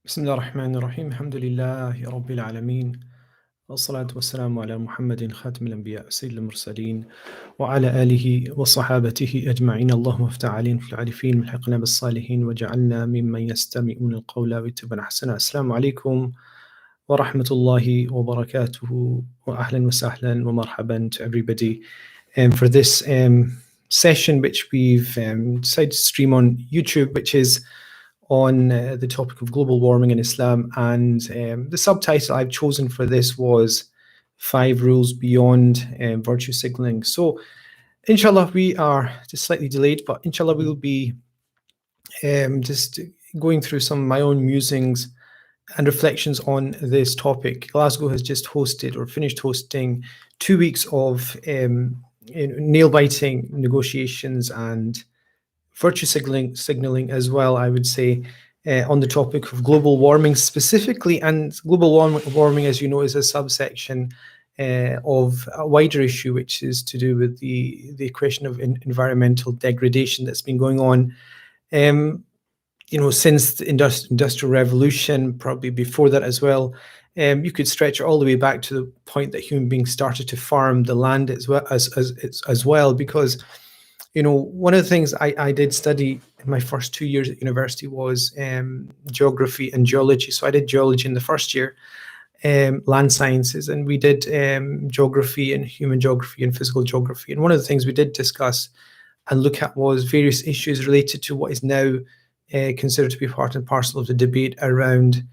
بسم الله الرحمن الرحيم الحمد لله رب العالمين والصلاة والسلام على محمد خاتم الأنبياء سيد المرسلين وعلى آله وصحابته أجمعين. اللهم افتح علينا في العارفين والحقنا بالصالحين وجعلنا ممن يستمعون القول ويتبعون أحسنه. السلام عليكم ورحمة الله وبركاته وأهلا وسهلا ومرحبا to everybody for this session which we've decided to stream on YouTube, which is on the topic of global warming in Islam, and the subtitle I've chosen for this was 5 Rules Beyond Virtue Signaling. So inshallah, we are just slightly delayed, but inshallah we'll be just going through some of my own musings and reflections on this topic. Glasgow has just hosted or finished hosting 2 weeks of nail-biting negotiations and virtue signaling as well, I would say, on the topic of global warming specifically. And global warming, as you know, is a subsection of a wider issue, which is to do with the question of environmental degradation that's been going on since the industrial revolution, probably before that as well. You could stretch it all the way back to the point that human beings started to farm the land as well, because one of the things I did study in my first 2 years at university was geography and geology. So I did geology in the first year, land sciences, and we did geography and human geography and physical geography. And one of the things we did discuss and look at was various issues related to what is now considered to be part and parcel of the debate around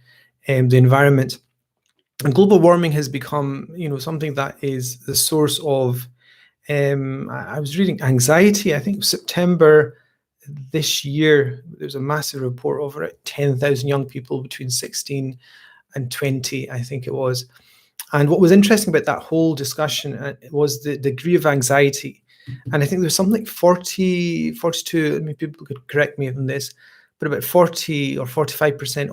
the environment. And global warming has become, something that is the source of I was reading anxiety. I think it was September this year. There's a massive report over it. 10,000 young people between 16 and 20, I think it was. And what was interesting about that whole discussion was the degree of anxiety. And I think there's something like 42, I mean, people could correct me on this, but about 40 or 45%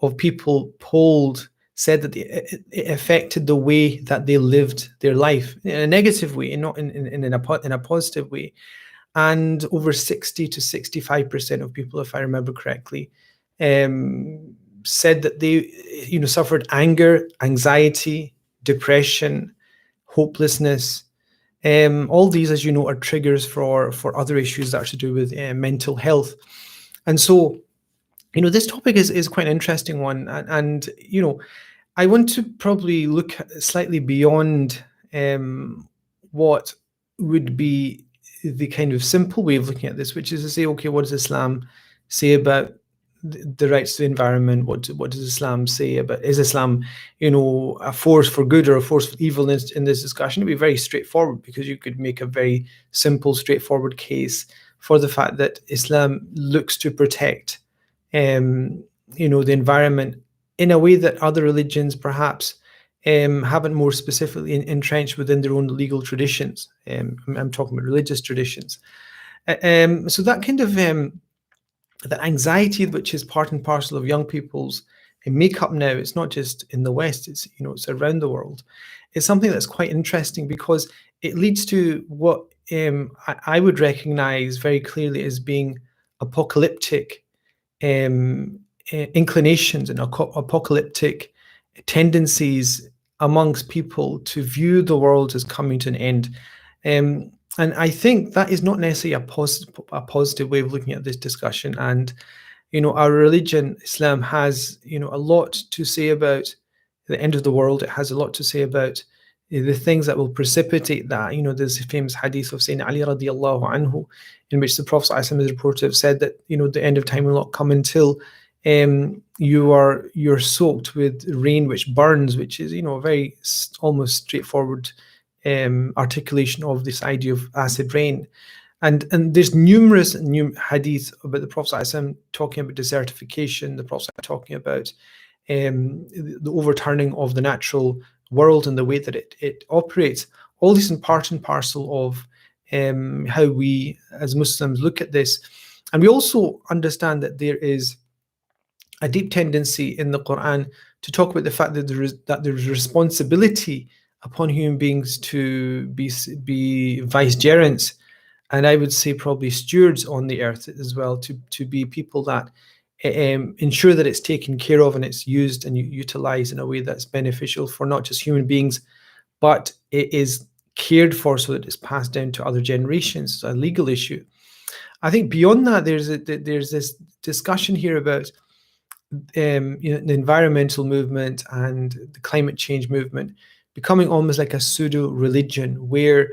of people polled said that it affected the way that they lived their life in a negative way and not in a positive way. And over 60 to 65% of people, if I remember correctly, said that they suffered anger, anxiety, depression, hopelessness. All these, as you know, are triggers for other issues that are to do with mental health. And so this topic is quite an interesting one, and I want to probably look slightly beyond what would be the kind of simple way of looking at this, which is to say, okay, what does Islam say about the rights to the environment? What does Islam say about, is Islam, a force for good or a force for evil in this discussion? It'd be very straightforward, because you could make a very simple, straightforward case for the fact that Islam looks to protect the environment in a way that other religions perhaps haven't more specifically entrenched within their own legal traditions. I'm talking about religious traditions. So that kind of that anxiety, which is part and parcel of young people's makeup now, it's not just in the West, it's it's around the world. It's something that's quite interesting, because it leads to what I would recognize very clearly as being apocalyptic inclinations and apocalyptic tendencies amongst people to view the world as coming to an end. And I think that is not necessarily a positive way of looking at this discussion. And, our religion, Islam, has, a lot to say about the end of the world. It has a lot to say about the things that will precipitate that. There's a famous hadith of Sayyidina Ali radiallahu anhu, in which the Prophet is reported to have said that, the end of time will not come until you're soaked with rain which burns, which is a very almost straightforward articulation of this idea of acid rain. And there's numerous hadith about the Prophet talking about desertification, the Prophet talking about the overturning of the natural world and the way that it operates. All this in part and parcel of how we as Muslims look at this. And we also understand that there is a deep tendency in the Quran to talk about the fact that there's responsibility upon human beings to be vicegerents, and I would say probably stewards on the earth as well, to be people that ensure that it's taken care of and it's used and utilized in a way that's beneficial for not just human beings, but it is cared for so that it's passed down to other generations. It's a legal issue. I think beyond that, there's this discussion here about the environmental movement and the climate change movement becoming almost like a pseudo religion, where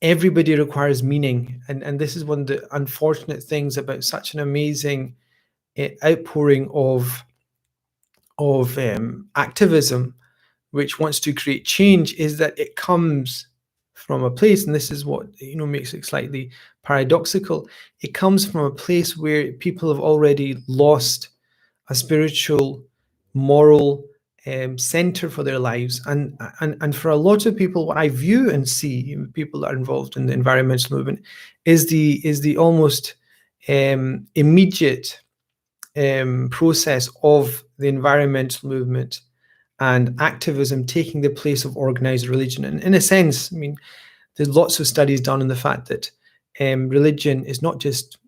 everybody requires meaning, and this is one of the unfortunate things about such an amazing outpouring of activism, which wants to create change, is that it comes from a place, and this is what makes it slightly paradoxical. It comes from a place where people have already lost a spiritual, moral center for their lives, and for a lot of people, what I view and see people that are involved in the environmental movement is the almost immediate process of the environmental movement and activism taking the place of organized religion. And in a sense, I mean, there's lots of studies done on the fact that religion is not just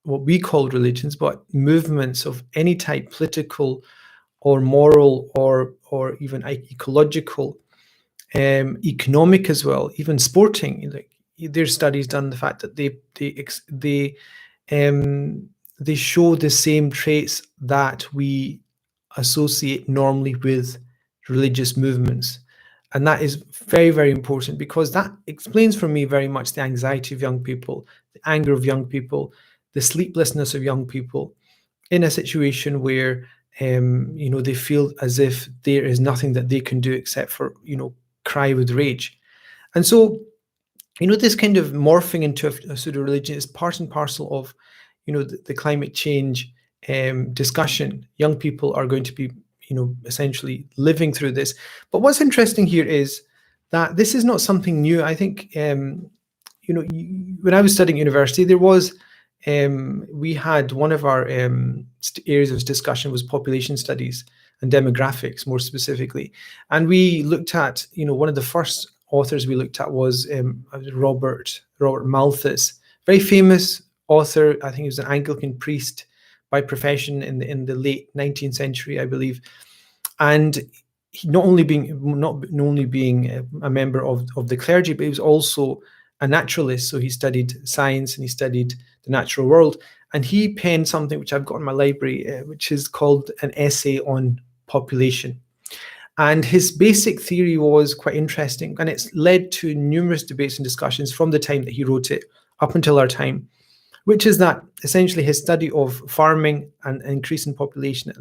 what we call religions, but movements of any type, political or moral or even ecological, economic as well, even sporting. Like, there's studies done on the fact that they show the same traits that we associate normally with religious movements. And that is very, very important, because that explains for me very much the anxiety of young people, the anger of young people, the sleeplessness of young people in a situation where they feel as if there is nothing that they can do except for cry with rage. And so this kind of morphing into a pseudo religion is part and parcel of the climate change discussion. Young people are going to be essentially living through this. But what's interesting here is that this is not something new. I think when I was studying at university, there was we had one of our areas of discussion was population studies and demographics, more specifically, and we looked at one of the first authors we looked at was Robert Malthus, very famous author. I think he was an Anglican priest by profession in the late 19th century, I believe, and he not only being a member of the clergy, but he was also a naturalist. So he studied science and he studied the natural world, and he penned something which I've got in my library, which is called an essay on population. And his basic theory was quite interesting, and it's led to numerous debates and discussions from the time that he wrote it up until our time, which is that essentially his study of farming and increase in population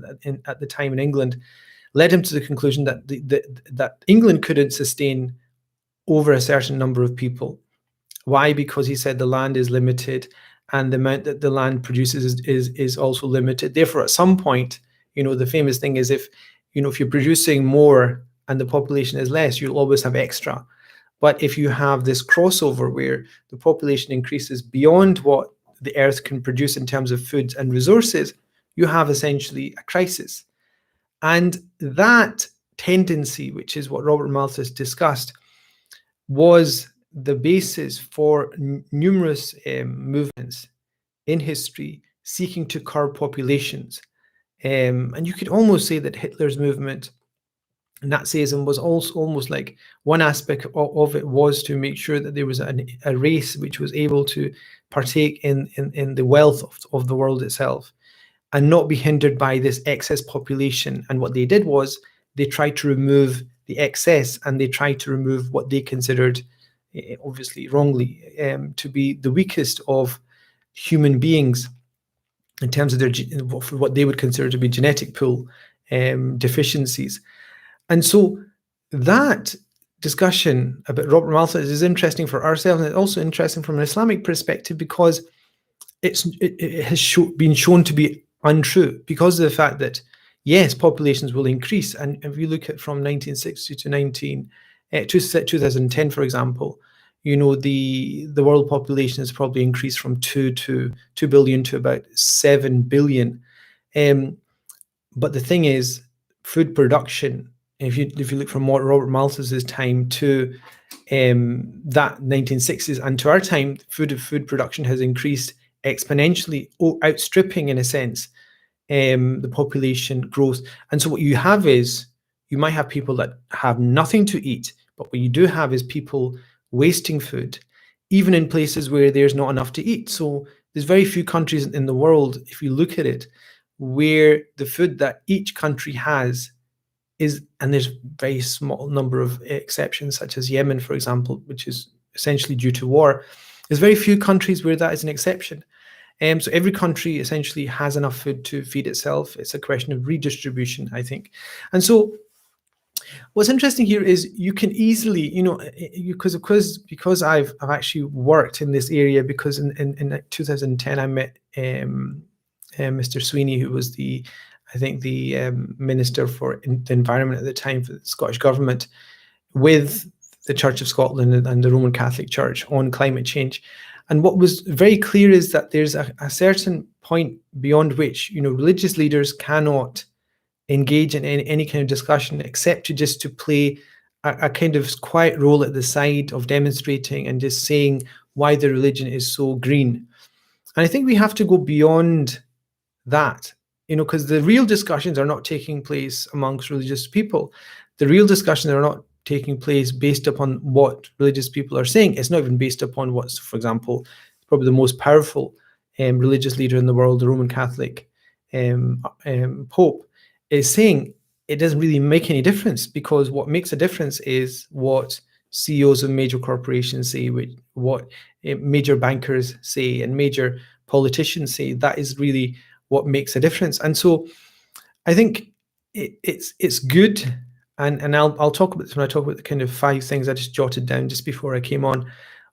at the time in England led him to the conclusion that that England couldn't sustain over a certain number of people. Why? Because he said the land is limited and the amount that the land produces is also limited. Therefore, at some point, the famous thing is if you're producing more and the population is less, you'll always have extra. But if you have this crossover where the population increases beyond what the earth can produce in terms of foods and resources, you have essentially a crisis. And that tendency, which is what Robert Malthus discussed, was the basis for numerous movements in history seeking to curb populations. And you could almost say that Hitler's movement, Nazism, was also almost like one aspect of it was to make sure that there was a race which was able to partake in the wealth of the world itself and not be hindered by this excess population. And what they did was they tried to remove the excess, and they tried to remove what they considered, obviously wrongly, to be the weakest of human beings in terms of their what they would consider to be genetic pool deficiencies. And so that discussion about Robert Malthus is interesting for ourselves, and it's also interesting from an Islamic perspective, because it has been shown to be untrue, because of the fact that, yes, populations will increase. And if you look at from 1960 to 2010, for example, the world population has probably increased from 2 billion to about 7 billion. But the thing is, food production, if you look from Robert Malthus's time to that 1960s and to our time, food production has increased exponentially, outstripping, in a sense, the population growth. And so what you have is, you might have people that have nothing to eat, but what you do have is people wasting food, even in places where there's not enough to eat. So there's very few countries in the world, if you look at it, where the food that each country has is, and there's very small number of exceptions, such as Yemen, for example, which is essentially due to war. There's very few countries where that is an exception. So every country essentially has enough food to feed itself. It's a question of redistribution, I think. And so what's interesting here is you can easily, because I've actually worked in this area, because in 2010 I met Mr. Sweeney, who was I think the Minister for the Environment at the time for the Scottish Government, with the Church of Scotland and the Roman Catholic Church on climate change. And what was very clear is that there's a certain point beyond which, religious leaders cannot engage in any kind of discussion, except just to play a kind of quiet role at the side of demonstrating and just saying why the religion is so green. And I think we have to go beyond that, because the real discussions are not taking place amongst religious people. The real discussions are not taking place based upon what religious people are saying. It's not even based upon what's, for example, probably the most powerful religious leader in the world, the Roman Catholic Pope, is saying. It doesn't really make any difference, because what makes a difference is what CEOs of major corporations say, what major bankers say, and major politicians say. That is really what makes a difference. And so I think it's good, and I'll talk about this when I talk about the kind of 5 things I just jotted down just before I came on,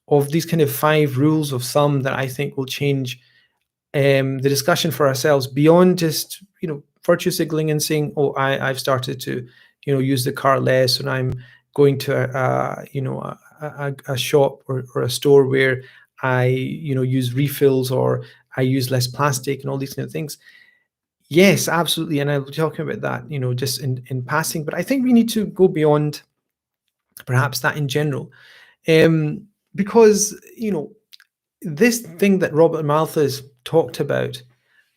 of these kind of 5 rules of thumb that I think will change the discussion for ourselves beyond just virtue signaling and saying, oh, I've started to use the car less, and I'm going to a shop or a store where I use refills, or I use less plastic, and all these kind of things. Yes, absolutely, and I'll be talking about that just in passing, but I think we need to go beyond perhaps that in general, because this thing that Robert Malthus talked about,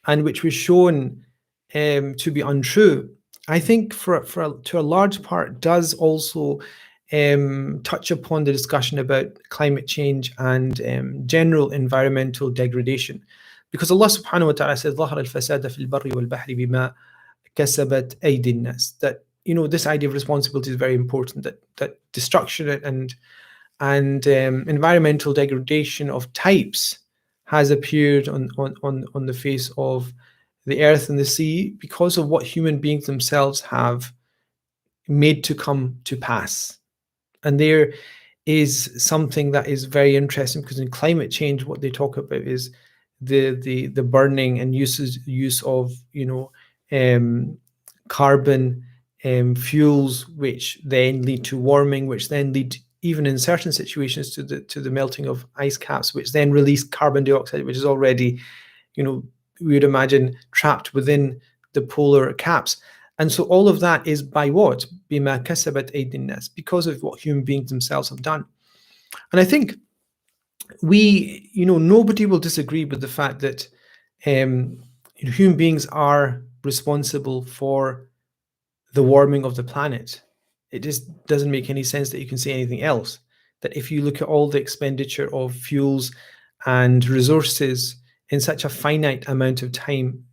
and which was shown to be untrue, I think to a large part does also touch upon the discussion about climate change and general environmental degradation. Because Allah subhanahu wa ta'ala says, ظهر الفساد في البر والبحر بما كسبت أيدي الناس. That this idea of responsibility is very important, that destruction and environmental degradation of types has appeared on the face of the earth and the sea because of what human beings themselves have made to come to pass. And there is something that is very interesting, because in climate change, what they talk about is the burning and use of carbon fuels, which then lead to warming, which then lead, even in certain situations, to the melting of ice caps, which then release carbon dioxide, which is already, we would imagine, trapped within the polar caps. And so all of that is by what? بما كسبت أيدي الناس, because of what human beings themselves have done. And I think nobody will disagree with the fact that human beings are responsible for the warming of the planet. It just doesn't make any sense that you can say anything else. That if you look at all the expenditure of fuels and resources in such a finite amount of time,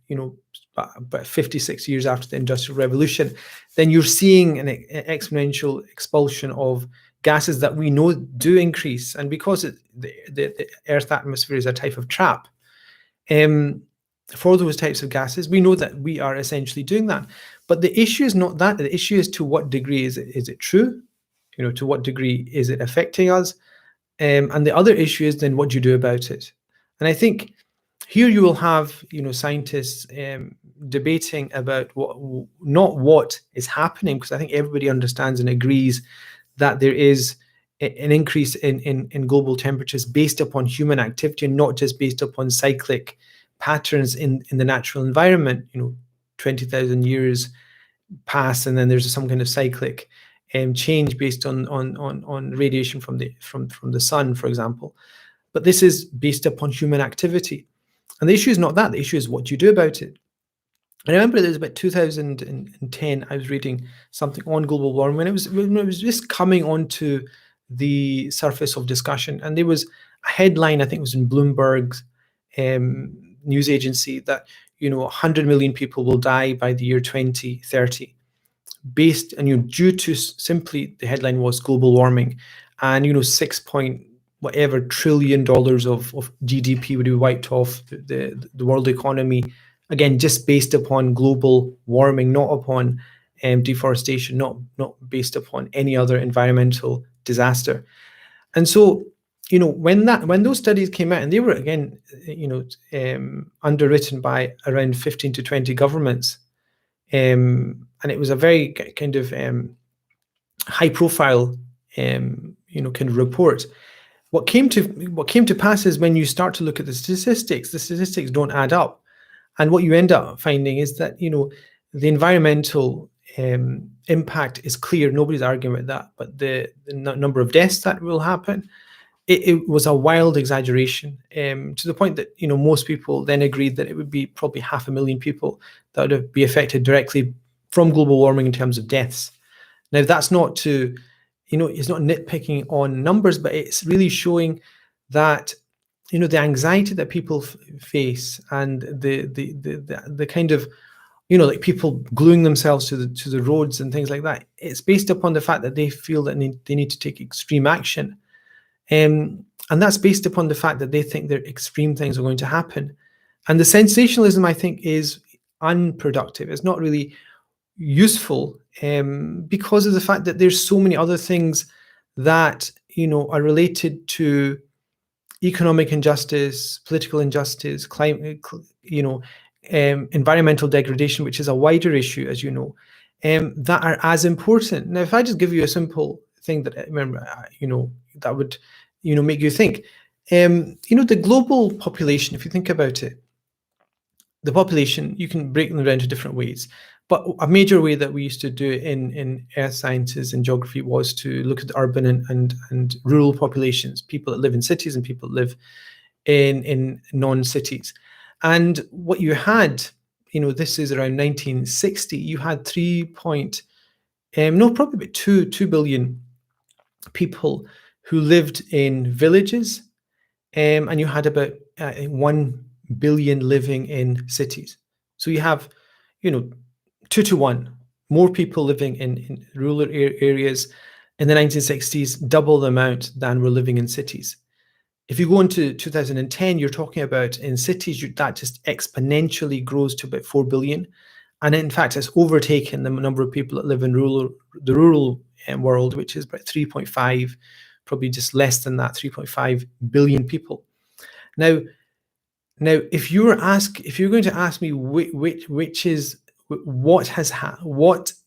about 56 years after the Industrial Revolution, then you're seeing an exponential expulsion of gases that we know do increase. And because the Earth's atmosphere is a type of trap for those types of gases, we know that we are essentially doing that. But the issue is not that. The issue is, to what degree is it true? To what degree is it affecting us? And the other issue is, then what do you do about it? And I think here you will have scientists debating about not what is happening, because I think everybody understands and agrees that there is an increase in global temperatures based upon human activity, and not just based upon cyclic patterns in the natural environment. 20,000 years pass, and then there's some kind of cyclic change based on radiation from the sun, for example. But this is based upon human activity. And the issue is not that. The issue is what you do about it. I remember there was about 2010, I was reading something on global warming when it was just coming onto the surface of discussion. And there was a headline, I think it was in Bloomberg's news agency, that 100 million people will die by the year 2030, based and due to simply, the headline was global warming, and 6 point whatever trillion dollars of GDP would be wiped off the world economy, again just based upon global warming, not upon deforestation, not based upon any other environmental disaster. And so when those studies came out, and they were again underwritten by around 15 to 20 governments, and it was a very kind of high profile kind of report. What came to pass is, when you start to look at the statistics don't add up. And what you end up finding is that the environmental impact is clear. Nobody's arguing about that. But the number of deaths that will happen, it was a wild exaggeration, to the point that most people then agreed that it would be probably 500,000 people that would be affected directly from global warming in terms of deaths. Now, that's not to, it's not nitpicking on numbers, but it's really showing that the anxiety that people face, and the kind of like people gluing themselves to the roads and things like that, it's based upon the fact that they feel that they need to take extreme action. And that's based upon the fact that they think that extreme things are going to happen. And the sensationalism, I think, is unproductive. It's not really useful, because of the fact that there's so many other things that are related to economic injustice, political injustice, climate, environmental degradation, which is a wider issue, as you know, that are as important. Now, if I just give you a simple thing that I remember, that would, make you think, the global population, if you think about it, the population, you can break them down into different ways. But a major way that we used to do it in earth sciences and geography was to look at the urban and rural populations, people that live in cities and people that live in non-cities. And what you had, this is around 1960, you had probably about 2 billion people who lived in villages, and you had about 1 billion living in cities. So you have 2 to 1 more people living in rural areas in the 1960s, double the amount than were living in cities. If you go into 2010, you're talking about, in cities, that just exponentially grows to about 4 billion. And in fact, it's overtaken the number of people that live in the rural world, which is about 3.5, probably just less than that, 3.5 billion people. Now, if you're going to ask me which is what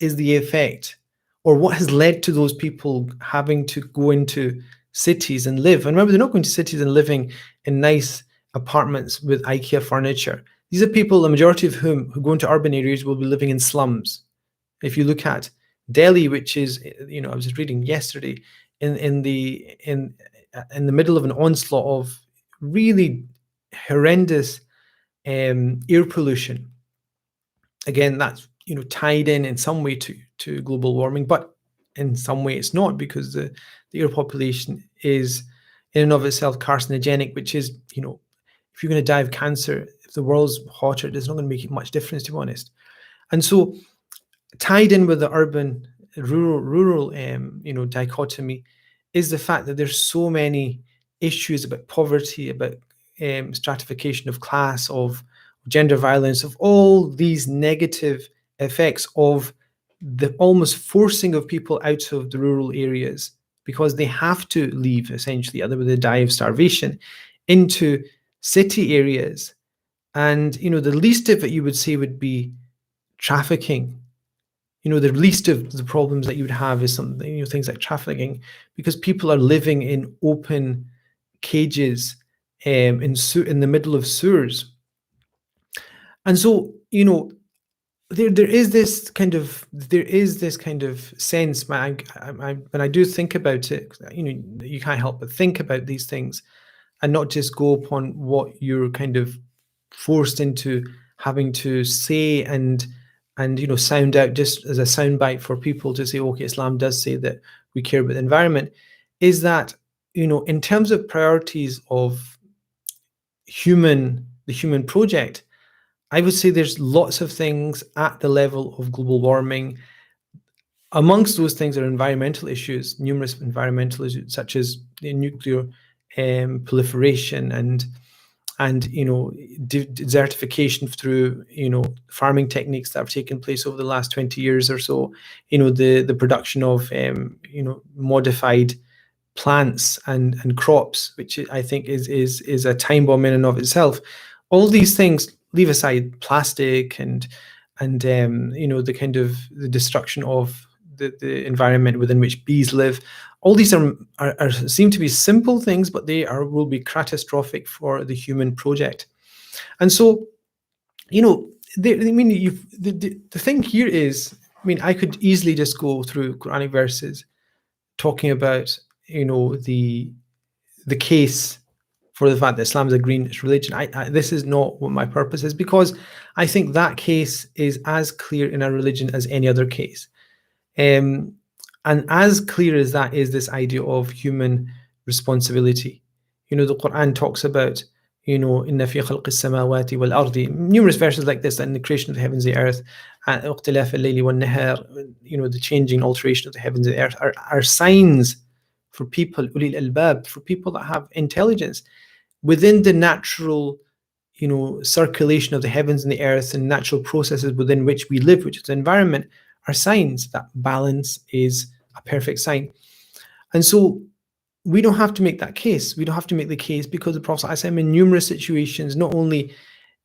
is the effect, or what has led to those people having to go into cities and live. And remember, they're not going to cities and living in nice apartments with IKEA furniture. These are people, the majority of whom, who go into urban areas, will be living in slums. If you look at Delhi, which is, I was just reading yesterday, in the middle of an onslaught of really horrendous air pollution. Again, that's tied in some way to global warming, but in some way it's not, because the air population is in and of itself carcinogenic, which is, if you're going to die of cancer, if the world's hotter, it's not going to make much difference, to be honest. And so, tied in with the urban rural dichotomy is the fact that there's so many issues about poverty, about stratification of class, of gender violence, of all these negative effects of the almost forcing of people out of the rural areas, because they have to leave, essentially, otherwise they die of starvation, into city areas. And the least of it, you would say, would be trafficking. The least of the problems that you would have is something, things like trafficking, because people are living in open cages, in the middle of sewers. And so, there is this kind of sense, when I do think about it, you can't help but think about these things, and not just go upon what you're kind of forced into having to say and sound out just as a soundbite for people to say, okay, Islam does say that we care about the environment, is that in terms of priorities of the human project, I would say there's lots of things at the level of global warming. Amongst those things are environmental issues, numerous environmental issues such as nuclear proliferation and desertification through farming techniques that have taken place over the last 20 years or so. The production of modified plants and crops, which I think is a time bomb in and of itself. All these things, leave aside plastic and the kind of the destruction of the environment within which bees live. All these are seem to be simple things, but they will be catastrophic for the human project. And so, the thing here is, I could easily just go through Quranic verses talking about the case for the fact that Islam is a greenish religion. This is not what my purpose is, because I think that case is as clear in a religion as any other case. And as clear as that is this idea of human responsibility. The Quran talks about, inna fi khalqi samawati wal ardi, numerous verses like this, in the creation of the heavens and the earth, ikhtilaf al-layli wan nahar, the changing alteration of the heavens and the earth are signs for people, ulil albab, for people that have intelligence within the natural circulation of the heavens and the earth and natural processes within which we live, which is the environment, are signs that balance is a perfect sign. And so we don't have to make that case. We don't have to make the case, because the Prophet ﷺ in numerous situations not only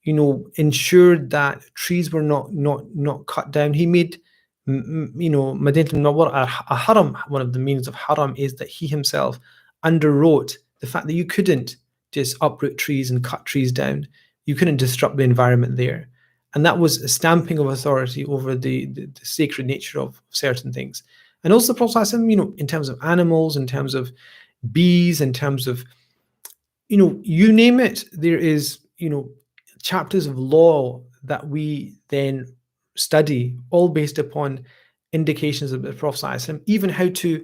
ensured that trees were not cut down. He made Madinat al-Munawwar a haram. One of the meanings of haram is that he himself underwrote the fact that you couldn't just uproot trees and cut trees down. You couldn't disrupt the environment there. And that was a stamping of authority over the sacred nature of certain things. And also the Prophet ﷺ, in terms of animals, in terms of bees, in terms of, you name it, there is, chapters of law that we then study, all based upon indications of the Prophet ﷺ, even how to,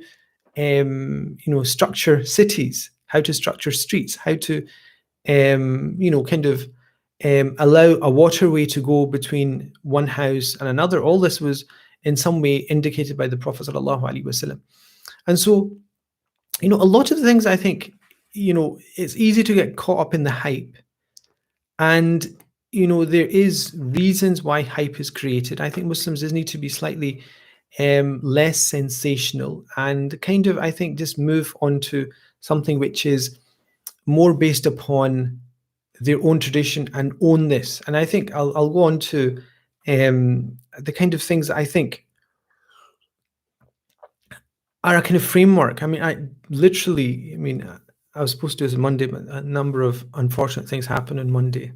structure cities, how to structure streets, how to, allow a waterway to go between one house and another. All this was in some way indicated by the Prophet ﷺ. And so, a lot of the things, I think, it's easy to get caught up in the hype. And, there is reasons why hype is created. I think Muslims just need to be slightly less sensational and kind of, I think, just move on to something which is more based upon their own tradition and own this. And I think I'll go on to the kind of things that I think are a kind of framework. I was supposed to do this on Monday, but a number of unfortunate things happened on Monday,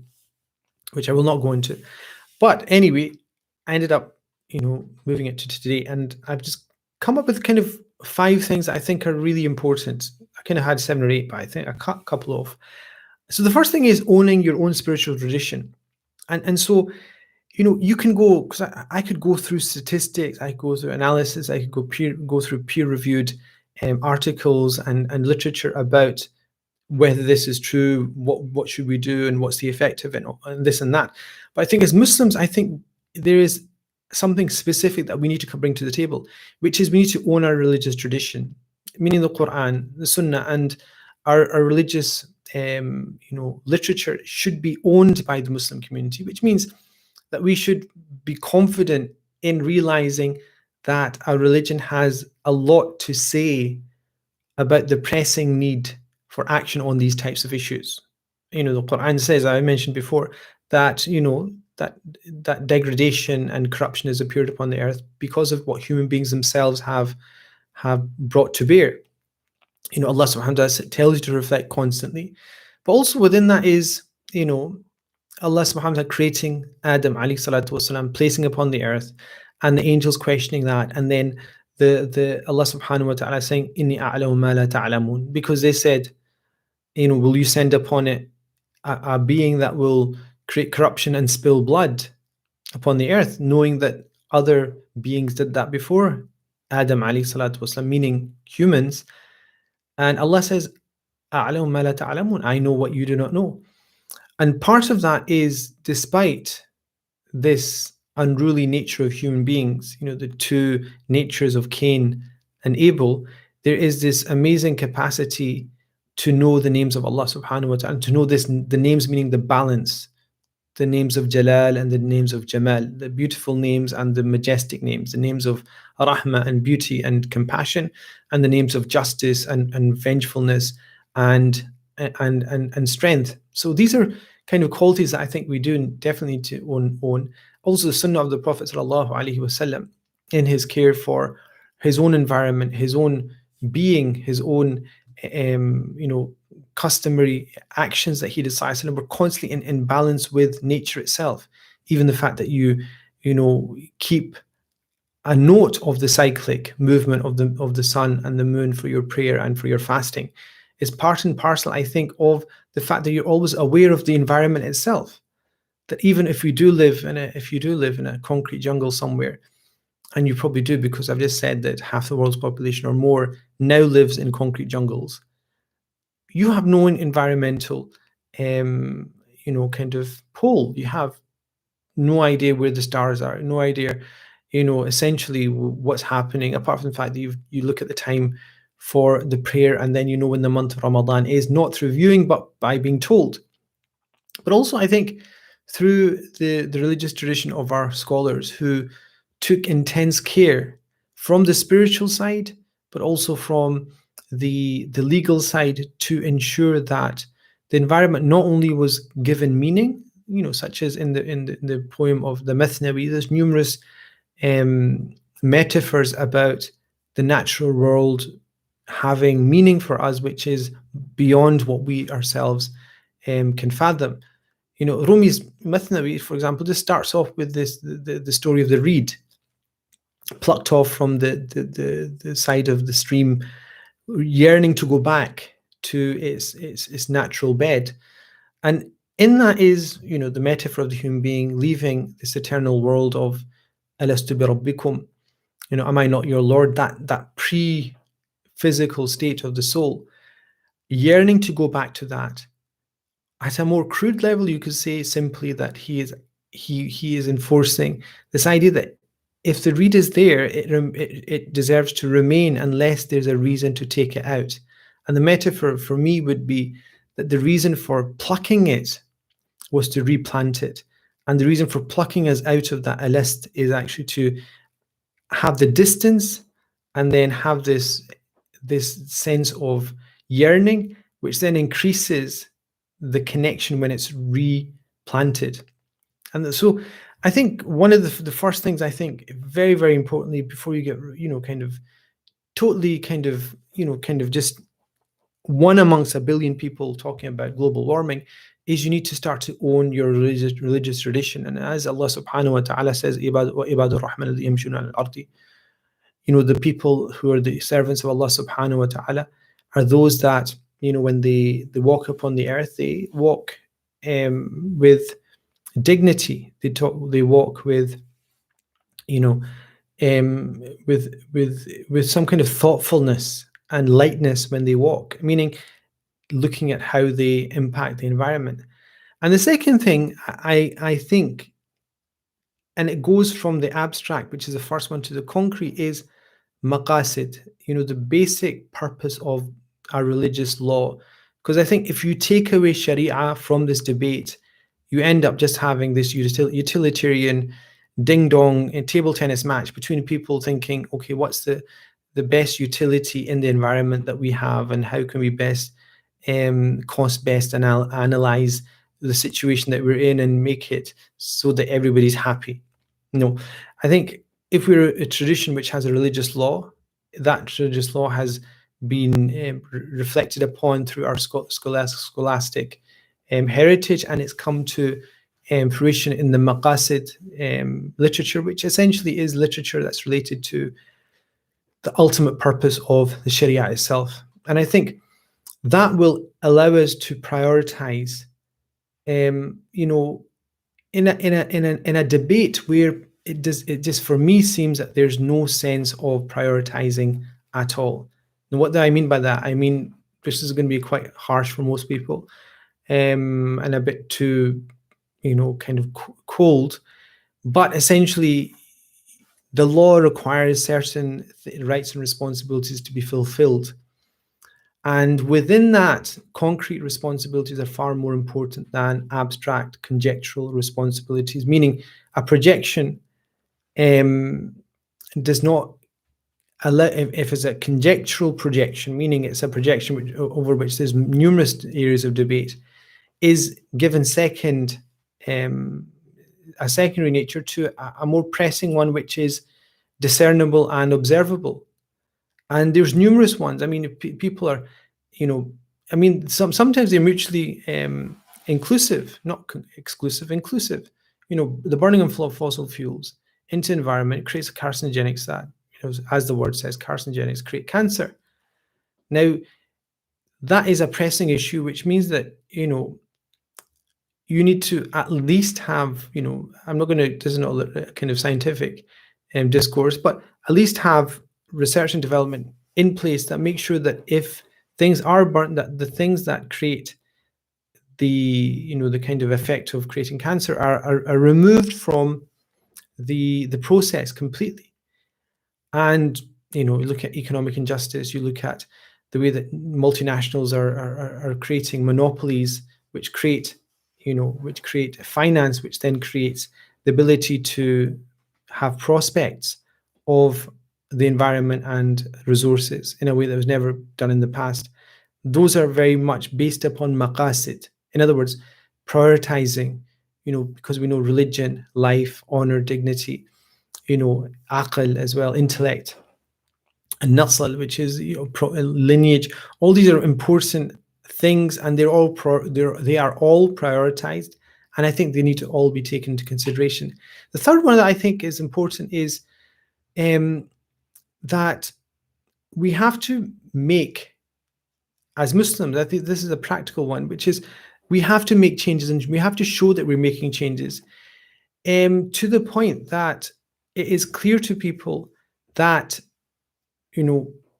which I will not go into. But anyway, I ended up, moving it to today, and I've just come up with kind of 5 things that I think are really important. I kind of had 7 or 8, but I think I cut a couple off. So the first thing is owning your own spiritual tradition. And so, you can go, because I could go through statistics, I could go through analysis, I could go through peer-reviewed articles and literature about whether this is true, what should we do, and what's the effect of it, and this and that. But I think as Muslims, I think there is something specific that we need to bring to the table, which is we need to own our religious tradition, meaning the Quran, the Sunnah, and our religious literature should be owned by the Muslim community, which means that we should be confident in realizing that our religion has a lot to say about the pressing need for action on these types of issues. The Quran says, I mentioned before, that that degradation and corruption has appeared upon the earth because of what human beings themselves have brought to bear. Allah subhanahu wa ta'ala tells you to reflect constantly. But also within that is, Allah subhanahu wa ta'ala creating Adam alayhi salatu wasalam, placing upon the earth, and the angels questioning that, and then the Allah subhanahu wa ta'ala saying, Inni a'lamu ma la ta'lamun, because they said, will you send upon it a being that will create corruption and spill blood upon the earth, knowing that other beings did that before Adam alayhi salatu wasalam, meaning humans. And Allah says, أَعْلَمُ مَا لَا تَعْلَمُونَ, I know what you do not know. And part of that is, despite this unruly nature of human beings, the two natures of Cain and Abel, there is this amazing capacity to know the names of Allah subhanahu wa ta'ala, to know the names meaning the balance, the names of Jalal and the names of Jamal, the beautiful names and the majestic names, the names of Rahmah and beauty and compassion, and the names of justice and vengefulness and strength. So these are kind of qualities that I think we do definitely need to own. Also, the sunnah of the Prophet sallallahu alaihi wasallam in his care for his own environment, his own being, his own customary actions that he decides, and we're constantly in balance with nature itself. Even the fact that you keep a note of the cyclic movement of the sun and the moon for your prayer and for your fasting is part and parcel, I think, of the fact that you're always aware of the environment itself. That even if you do live in a concrete jungle somewhere, and you probably do, because I've just said that half the world's population or more now lives in concrete jungles, you have no environmental kind of pull. You have no idea where the stars are, no idea essentially what's happening, apart from the fact that you look at the time for the prayer, and then when the month of Ramadan is, not through viewing but by being told. But also, I think, through the religious tradition of our scholars, who took intense care from the spiritual side, but also from the legal side, to ensure that the environment not only was given meaning, such as in the poem of the Mathnawi, there's numerous metaphors about the natural world having meaning for us, which is beyond what we ourselves can fathom. Rumi's Mathnawi, for example, just starts off with the story of the reed plucked off from the side of the stream, yearning to go back to its natural bed. And in that is, the metaphor of the human being leaving this eternal world of Alastu bi rabbikum, am I not your Lord, that pre-physical state of the soul, yearning to go back to that. At a more crude level, you could say simply that he is enforcing this idea that if the reed is there, it deserves to remain unless there's a reason to take it out. And the metaphor for me would be that the reason for plucking it was to replant it. And the reason for plucking us out of that alist is actually to have the distance and then have this sense of yearning, which then increases the connection when it's replanted. And so I think one of the first things, I think, very, very importantly, before you get, just one amongst a billion people talking about global warming, is you need to start to own your religious tradition. And as Allah subhanahu wa ta'ala says, ibadur rahman alladhina yamshuna al-ardi, the people who are the servants of Allah subhanahu wa ta'ala are those that, when they walk upon the earth, they walk with dignity. They walk with, with some kind of thoughtfulness and lightness when they walk, meaning looking at how they impact the environment. And the second thing, I think, and it goes from the abstract, which is the first one, to the concrete, is maqasid, the basic purpose of our religious law. Because I think if you take away Sharia from this debate, you end up just having this utilitarian ding-dong table tennis match between people thinking, okay, what's the best utility in the environment that we have, and how can we best cost best analyze the situation that we're in and make it so that everybody's happy. No, I think if we're a tradition which has a religious law, that religious law has been reflected upon through our scholastic heritage, and it's come to fruition in the maqasid literature, which essentially is literature that's related to the ultimate purpose of the Sharia itself. And I think that will allow us to prioritize, in a debate where it just for me seems that there's no sense of prioritizing at all. And what do I mean by that? I mean, this is going to be quite harsh for most people, and a bit too, kind of cold. But essentially, the law requires certain rights and responsibilities to be fulfilled. And within that, concrete responsibilities are far more important than abstract conjectural responsibilities, meaning a projection does not allow, if it's a conjectural projection, meaning it's a projection over which there's numerous areas of debate, is given a secondary nature to a more pressing one, which is discernible and observable. And there's numerous ones. I mean, people are, I mean, sometimes they're mutually inclusive, not exclusive, inclusive. The burning of fossil fuels into environment creates carcinogenics that, as the word says, carcinogenics create cancer. Now, that is a pressing issue, which means that, you need to at least have, I'm not going to, this is not a kind of scientific discourse, but at least have research and development in place that make sure that if things are burnt, that the things that create the kind of effect of creating cancer are removed from the process completely. And you look at economic injustice, you look at the way that multinationals are creating monopolies, which create finance, which then creates the ability to have prospects of the environment and resources in a way that was never done in the past. Those are very much based upon maqasid. In other words, prioritizing, because we know religion, life, honor, dignity, aql as well, intellect, and nasl, which is lineage. All these are important things, and they are all prioritized, and I think they need to all be taken into consideration. The third one that I think is important is that we have to make, as Muslims, I think this is a practical one, which is we have to make changes, and we have to show that we're making changes to the point that it is clear to people that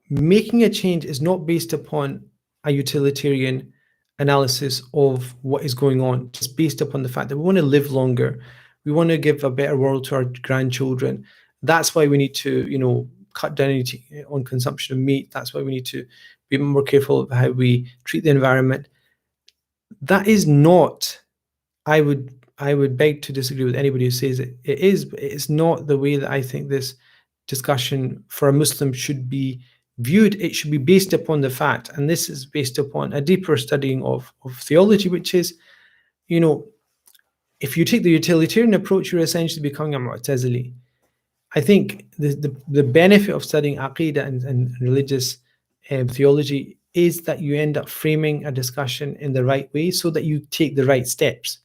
making a change is not based upon a utilitarian analysis of what is going on, just based upon the fact that we want to live longer, we want to give a better world to our grandchildren. That's why we need to, cut down on consumption of meat. That's why we need to be more careful of how we treat the environment. That is not, I would beg to disagree with anybody who says it is, but it's not the way that I think this discussion for a Muslim should be viewed. It should be based upon the fact, and this is based upon a deeper studying of theology, which is, if you take the utilitarian approach, you're essentially becoming a Mu'tazili. I think the benefit of studying Aqidah and religious theology is that you end up framing a discussion in the right way so that you take the right steps.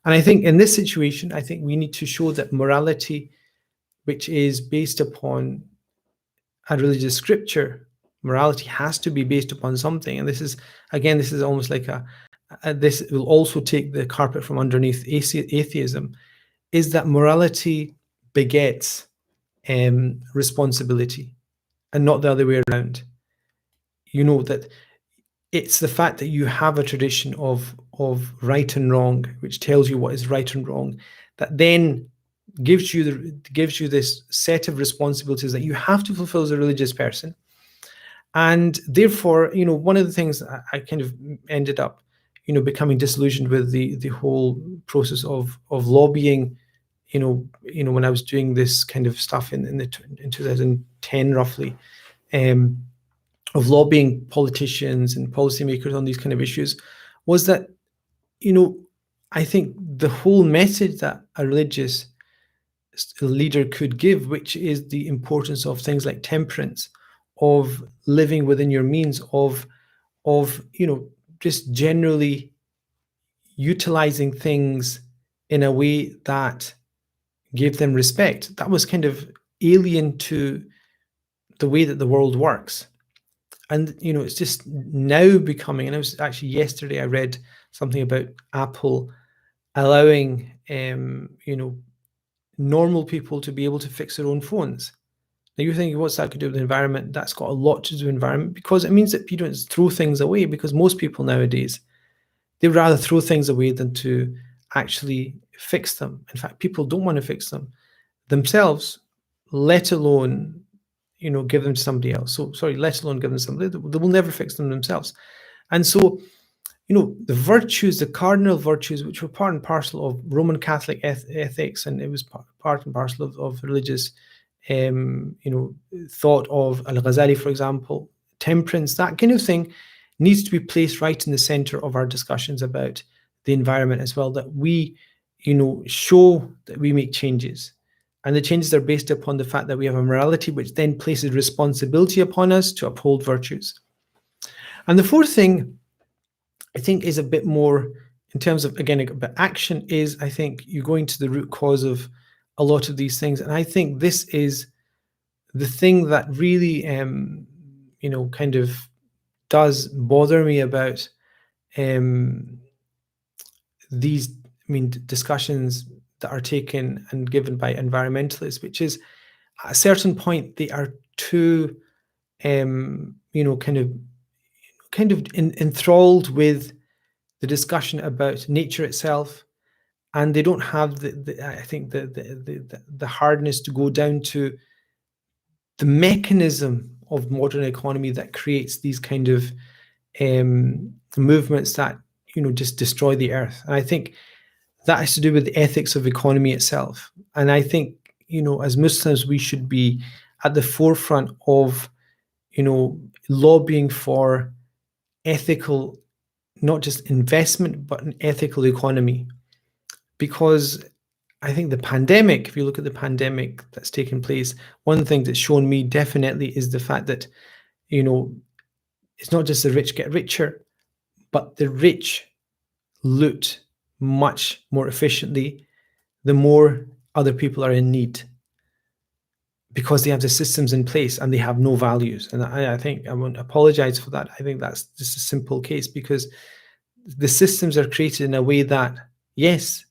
And I think in this situation, I think we need to show that morality, which is based upon a religious scripture, morality has to be based upon something. And this is almost like this will also take the carpet from underneath atheism, is that morality begets responsibility and not the other way around. That it's the fact that you have a tradition of right and wrong, which tells you what is right and wrong, that then gives you this set of responsibilities that you have to fulfill as a religious person. And therefore, one of the things I kind of ended up, becoming disillusioned with the whole process of lobbying, when I was doing this kind of stuff in 2010 roughly, of lobbying politicians and policymakers on these kind of issues, was that, I think the whole message that a religious leader could give, which is the importance of things like temperance, of living within your means, of just generally utilizing things in a way that gave them respect, that was kind of alien to the way that the world works. And it's just now becoming, and it was actually yesterday I read something about Apple allowing normal people to be able to fix their own phones. Now you're thinking, what's that to do with the environment? That's got a lot to do with the environment, because it means that you don't throw things away, because most people nowadays, they would rather throw things away than to actually fix them. In fact, people don't want to fix them themselves, let alone give them to somebody else. So sorry, let alone give them to somebody. They will never fix them themselves. And so the virtues, the cardinal virtues, which were part and parcel of Roman Catholic ethics, and it was part and parcel of religious, thought of Al-Ghazali, for example, temperance, that kind of thing, needs to be placed right in the center of our discussions about the environment as well, that we, show that we make changes. And the changes are based upon the fact that we have a morality which then places responsibility upon us to uphold virtues. And the fourth thing, I think, is a bit more in terms of, again, about action, is I think you're going to the root cause of a lot of these things. And I think this is the thing that really, kind of does bother me about these, discussions that are taken and given by environmentalists, which is at a certain point they are too, kind of enthralled with the discussion about nature itself, and they don't have I think the hardness to go down to the mechanism of modern economy that creates these kind of movements that just destroy the earth. And I think that has to do with the ethics of economy itself. And I think as Muslims, we should be at the forefront of lobbying for ethical, not just investment, but an ethical economy. Because I think the pandemic, if you look at the pandemic that's taken place, one thing that's shown me definitely is the fact that, it's not just the rich get richer, but the rich loot much more efficiently the more other people are in need, because they have the systems in place and they have no values. And I think I won't apologize for that. I think that's just a simple case, because the systems are created in a way that, yes,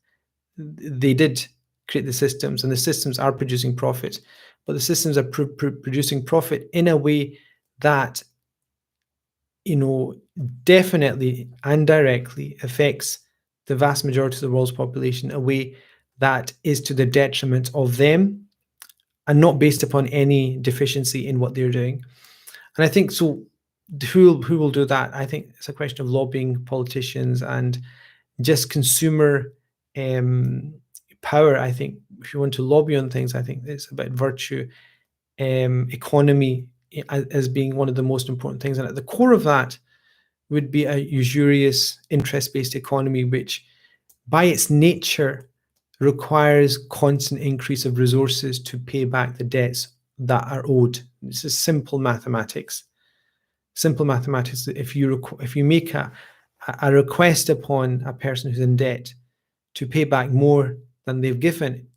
they did create the systems, and the systems are producing profit, but the systems are producing profit in a way that definitely and directly affects the vast majority of the world's population, a way that is to the detriment of them and not based upon any deficiency in what they're doing. And I think so. Who will do that? I think it's a question of lobbying politicians and just consumer power. I think if you want to lobby on things, I think it's about virtue, economy as being one of the most important things. And at the core of that would be a usurious, interest-based economy, which by its nature requires constant increase of resources to pay back the debts that are owed. This is simple mathematics. Simple mathematics. If you make a request upon a person who's in debt to pay back more than they've given,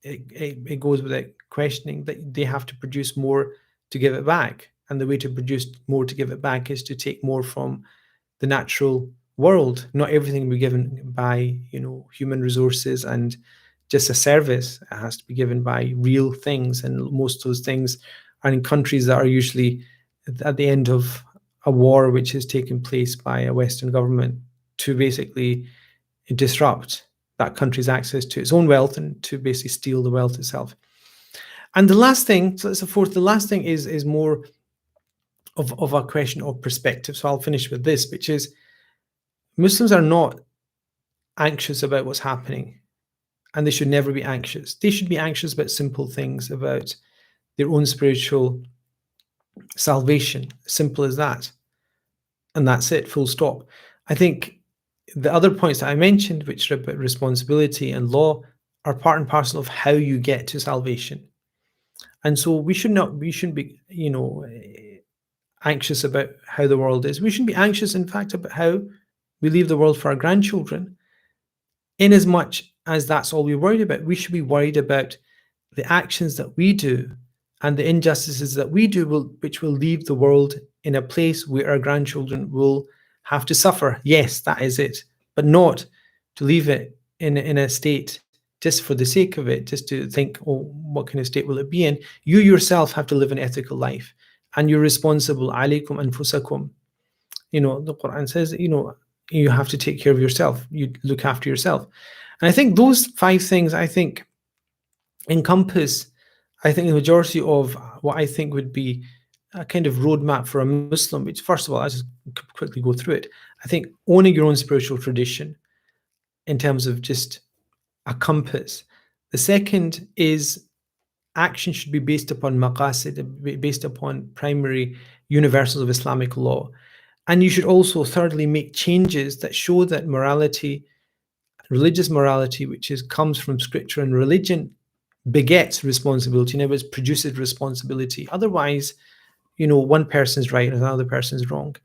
it goes without questioning that they have to produce more to give it back. And the way to produce more to give it back is to take more from the natural world. Not everything will be given by human resources and just a service. It has to be given by real things, and most of those things are in countries that are usually at the end of a war which has taken place by a Western government to basically disrupt that country's access to its own wealth and to basically steal the wealth itself. And the last thing, so that's the fourth, the last thing is more of a question of perspective. So I'll finish with this, which is Muslims are not anxious about what's happening, and they should never be anxious. They should be anxious about simple things, about their own spiritual salvation. Simple as that. And that's it, full stop. I think the other points that I mentioned, which are about responsibility and law, are part and parcel of how you get to salvation. And so we shouldn't be, anxious about how the world is. We shouldn't be anxious, in fact, about how we leave the world for our grandchildren. In as much as that's all we're worried about, we should be worried about the actions that we do and the injustices that we do, which will leave the world in a place where our grandchildren will have to suffer. Yes, that is it, but not to leave it in a state just for the sake of it, just to think, oh, what kind of state will it be in? You yourself have to live an ethical life, and you're responsible. Alaykum anfusakum. The Quran says, you have to take care of yourself. You look after yourself. And I think those 5 things, I think, encompass, I think, the majority of what I think would be a kind of roadmap for a Muslim, which, first of all, I'll just quickly go through it. I think owning your own spiritual tradition in terms of just a compass. The second is action should be based upon maqasid, based upon primary universals of Islamic law. And you should also, thirdly, make changes that show that morality, religious morality, which comes from scripture and religion, begets responsibility, in other words, produces responsibility. Otherwise, one person's right and another person's wrong.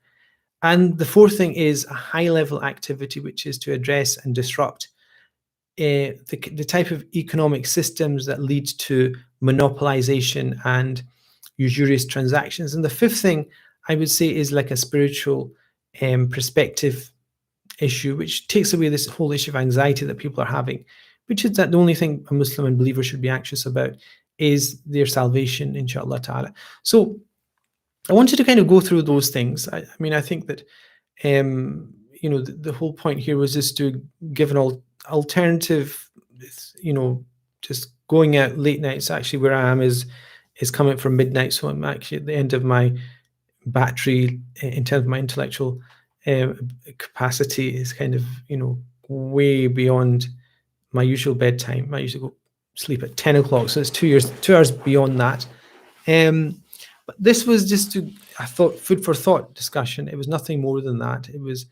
And the fourth thing is a high-level activity, which is to address and disrupt the type of economic systems that lead to monopolization and usurious transactions. And the fifth thing I would say is like a spiritual perspective issue, which takes away this whole issue of anxiety that people are having, which is that the only thing a Muslim and believer should be anxious about is their salvation, inshallah ta'ala. So I wanted to kind of go through those things. I mean, I think that, the whole point here was just to give an alternative, just going out late nights. Actually, where I am is coming from midnight. So I'm actually at the end of my battery in terms of my intellectual capacity is kind of, way beyond my usual bedtime. I usually go sleep at 10 o'clock. So it's 2 hours beyond that. But this was just I thought, food for thought discussion. It was nothing more than that. It was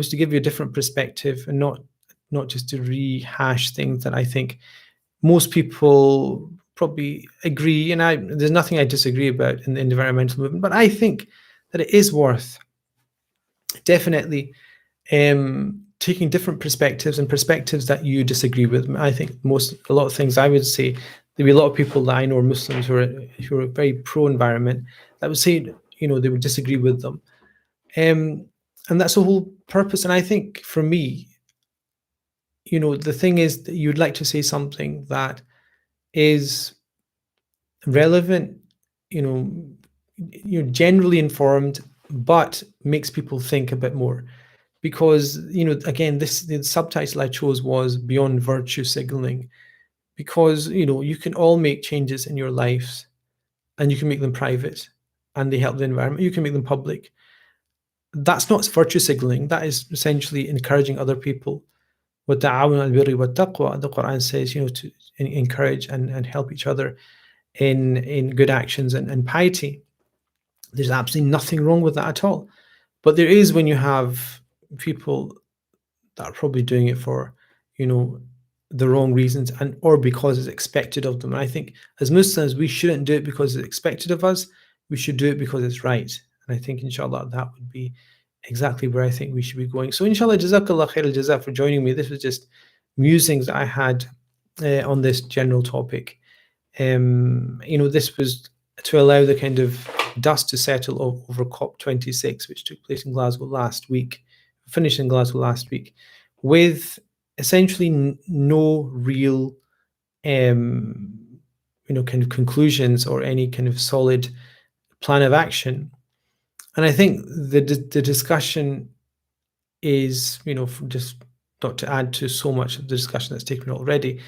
to give you a different perspective and not just to rehash things that I think most people probably agree. And there's nothing I disagree about in the environmental movement, but I think that it is worth definitely taking different perspectives and perspectives that you disagree with. I think a lot of things I would say, there'd be a lot of people that I know are Muslims who are very pro-environment that would say, they would disagree with them. And that's the whole purpose. And I think for me, the thing is that you'd like to say something that is relevant, you're generally informed, but makes people think a bit more. Because, again, the subtitle I chose was Beyond Virtue Signaling. Because, you can all make changes in your lives and you can make them private and they help the environment. You can make them public. That's not virtue signaling. That is essentially encouraging other people. وَتَعَاوَنُوا عَلَى الْبِرِّ وَالتَّقْوَى. The Quran says, to encourage and help each other in good actions and piety. There's absolutely nothing wrong with that at all. But there is when you have people that are probably doing it for, the wrong reasons or because it's expected of them. And I think as Muslims, we shouldn't do it because it's expected of us. We should do it because it's right. And I think, inshallah, that would be exactly where I think we should be going. So, inshallah, jazakallah khair al-jazak for joining me. This was just musings that I had on this general topic. This was to allow the kind of dust to settle over COP26, which took place in Glasgow last week, finished in Glasgow last week, with essentially no real, kind of conclusions or any kind of solid plan of action. And I think the discussion is, just not to add to so much of the discussion that's taken already,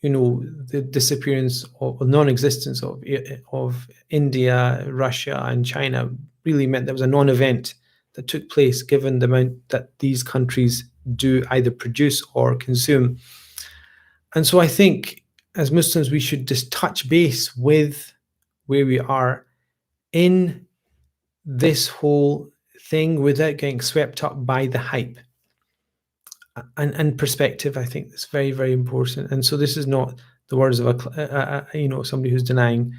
the disappearance or non-existence of India, Russia, and China really meant there was a non-event that took place, given the amount that these countries do either produce or consume. And so I think as Muslims, we should just touch base with where we are in this whole thing without getting swept up by the hype. And perspective, I think, is very, very important. And so this is not the words of somebody who's denying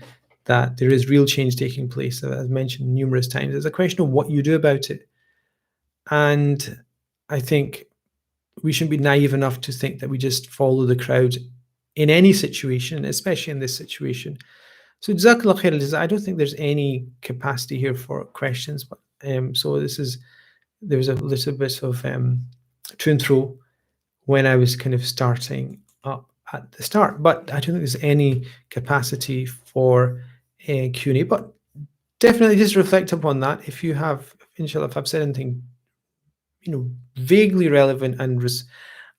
that there is real change taking place. As mentioned numerous times, it's a question of what you do about it. And I think we shouldn't be naive enough to think that we just follow the crowd in any situation, especially in this situation. So Jazakallah khair. I don't think there's any capacity here for questions, but so there's a little bit of to and fro when I was kind of starting up at the start. But I don't think there's any capacity for Q&A. But definitely just reflect upon that. If you have, inshallah, if I've said anything, vaguely relevant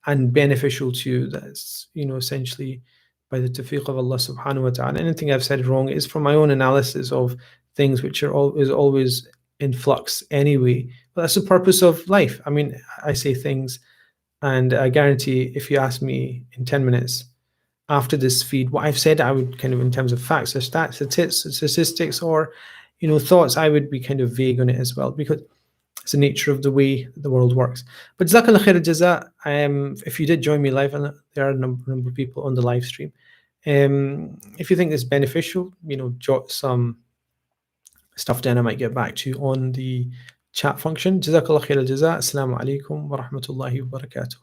and beneficial to you, that's, essentially by the tawfiq of Allah subhanahu wa ta'ala. Anything I've said wrong is from my own analysis of things which are always in flux anyway. But that's the purpose of life. I mean, I say things, and I guarantee if you ask me in 10 minutes after this feed, what I've said, I would kind of, in terms of facts or stats, statistics, or, thoughts, I would be kind of vague on it as well, because it's the nature of the way the world works. But Jazakallah khair jaza. If you did join me live, and there are a number of people on the live stream, if you think it's beneficial, jot some stuff down. I might get back to you on the chat function. Jazakallah khair jaza. Assalamu alaikum wa rahmatullahi wa barakatuh.